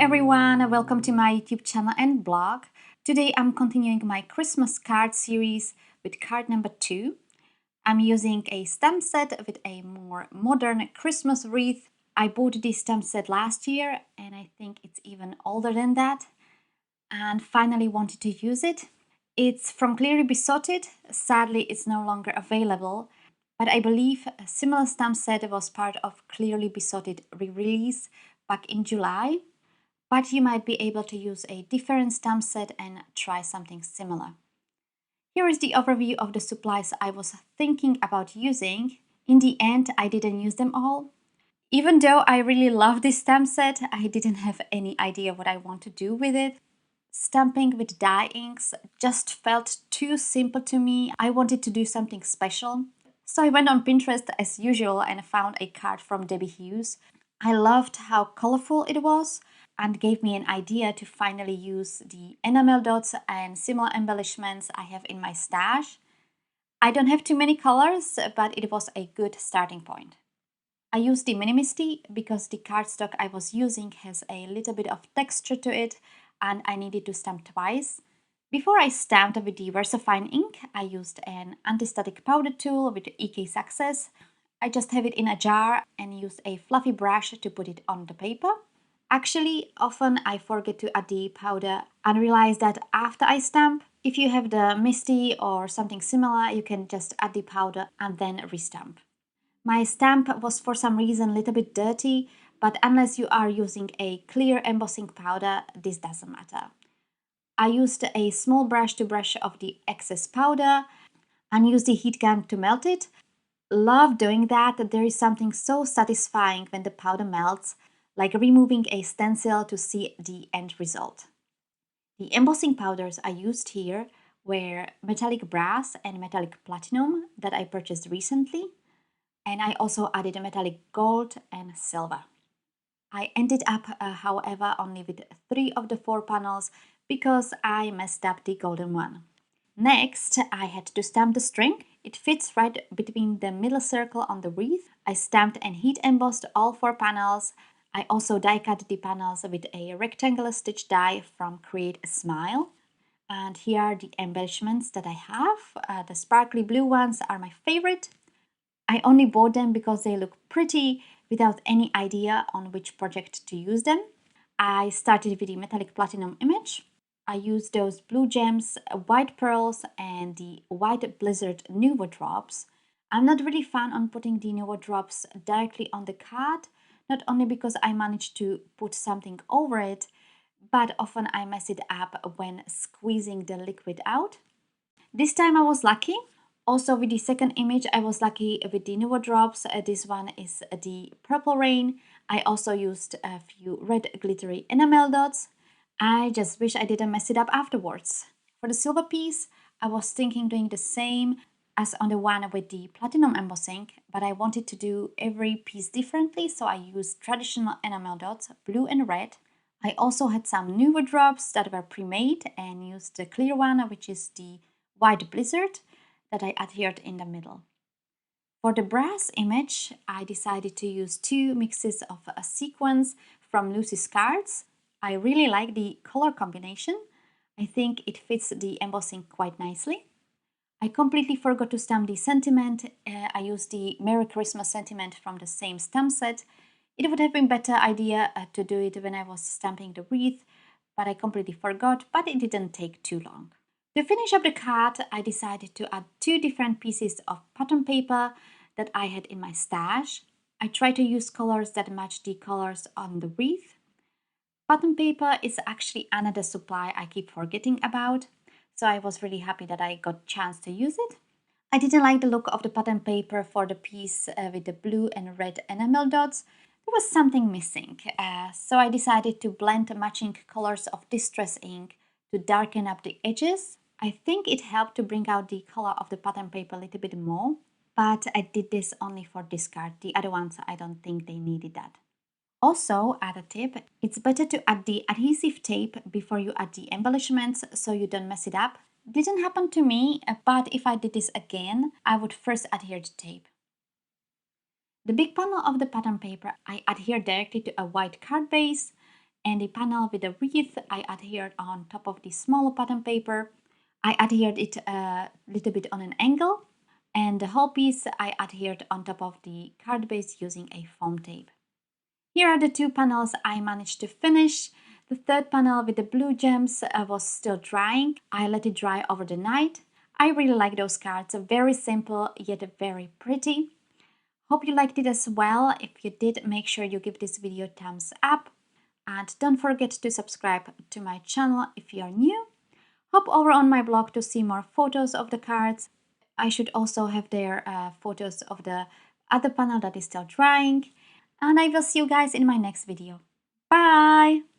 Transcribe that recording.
everyone, welcome to my YouTube channel and blog. Today I'm continuing my Christmas card series with card number 2. I'm using a stamp set with a more modern Christmas wreath. I bought this stamp set last year and I think it's even older than that, and finally wanted to use it. It's from Clearly Besotted. Sadly it's no longer available, but I believe a similar stamp set was part of Clearly Besotted re-release back in July. But you might be able to use a different stamp set and try something similar. Here is the overview of the supplies I was thinking about using. In the end, I didn't use them all. Even though I really love this stamp set, I didn't have any idea what I want to do with it. Stamping with dye inks just felt too simple to me. I wanted to do something special. So I went on Pinterest as usual and found a card from Debbie Hughes. I loved how colorful it was and gave me an idea to finally use the enamel dots and similar embellishments I have in my stash. I don't have too many colors, but it was a good starting point. I used the Mini Misty because the cardstock I was using has a little bit of texture to it and I needed to stamp twice. Before I stamped with the VersaFine ink, I used an anti-static powder tool with EK success. I just have it in a jar and use a fluffy brush to put it on the paper. Actually, often I forget to add the powder and realize that after I stamp. If you have the Misty or something similar, you can just add the powder and then restamp. My stamp was for some reason a little bit dirty, but unless you are using a clear embossing powder, this doesn't matter. I used a small brush to brush off the excess powder and use the heat gun to melt it. Love doing that. There is something so satisfying when the powder melts, like removing a stencil to see the end result. The embossing powders I used here were metallic brass and metallic platinum that I purchased recently, and I also added a metallic gold and silver. I ended up, however, only with 3 of the 4 panels because I messed up the golden one. Next, I had to stamp the string. It fits right between the middle circle on the wreath. I stamped and heat embossed all 4 panels. I also die cut the panels with a rectangular stitch die from Create a Smile. And here are the embellishments that I have. The sparkly blue ones are my favorite. I only bought them because they look pretty without any idea on which project to use them. I started with the metallic platinum image. I used those blue gems, white pearls, and the white blizzard Nuvo drops. I'm not really fan on putting the Nuvo drops directly on the card, not only because I managed to put something over it, but often I mess it up when squeezing the liquid out. This time I was lucky. Also with the second image I was lucky with the Nuvo drops. This one is the Purple Rain. I also used a few red glittery enamel dots. I just wish I didn't mess it up afterwards. For the silver piece, I was thinking doing the same as on the one with the platinum embossing, but I wanted to do every piece differently, so I used traditional enamel dots, blue and red. I also had some Nuvo drops that were pre-made and used the clear one, which is the white blizzard, that I adhered in the middle. For the brass image, I decided to use 2 mixes of Sequins from Lucy's cards. I really like the color combination. I think it fits the embossing quite nicely. I completely forgot to stamp the sentiment. I used the Merry Christmas sentiment from the same stamp set. It would have been a better idea to do it when I was stamping the wreath, but I completely forgot, but it didn't take too long. To finish up the card, I decided to add 2 different pieces of pattern paper that I had in my stash. I tried to use colors that match the colors on the wreath. Pattern paper is actually another supply I keep forgetting about, so I was really happy that I got a chance to use it. I didn't like the look of the pattern paper for the piece with the blue and red enamel dots. There was something missing, so I decided to blend matching colors of Distress ink to darken up the edges. I think it helped to bring out the color of the pattern paper a little bit more, but I did this only for this card. The other ones, I don't think they needed that. Also, other tip, it's better to add the adhesive tape before you add the embellishments so you don't mess it up. Didn't happen to me, but if I did this again, I would first adhere the tape. The big panel of the pattern paper I adhere directly to a white card base. And the panel with the wreath I adhered on top of the smaller pattern paper. I adhered it a little bit on an angle, and the whole piece I adhered on top of the card base using a foam tape. Here are the two panels I managed to finish. The third panel with the blue gems was still drying. I let it dry over the night. I really like those cards, very simple yet very pretty. Hope you liked it as well. If you did, make sure you give this video a thumbs up. And don't forget to subscribe to my channel if you're new. Hop over on my blog to see more photos of the cards. I should also have there photos of the other panel that is still drying. And I will see you guys in my next video. Bye!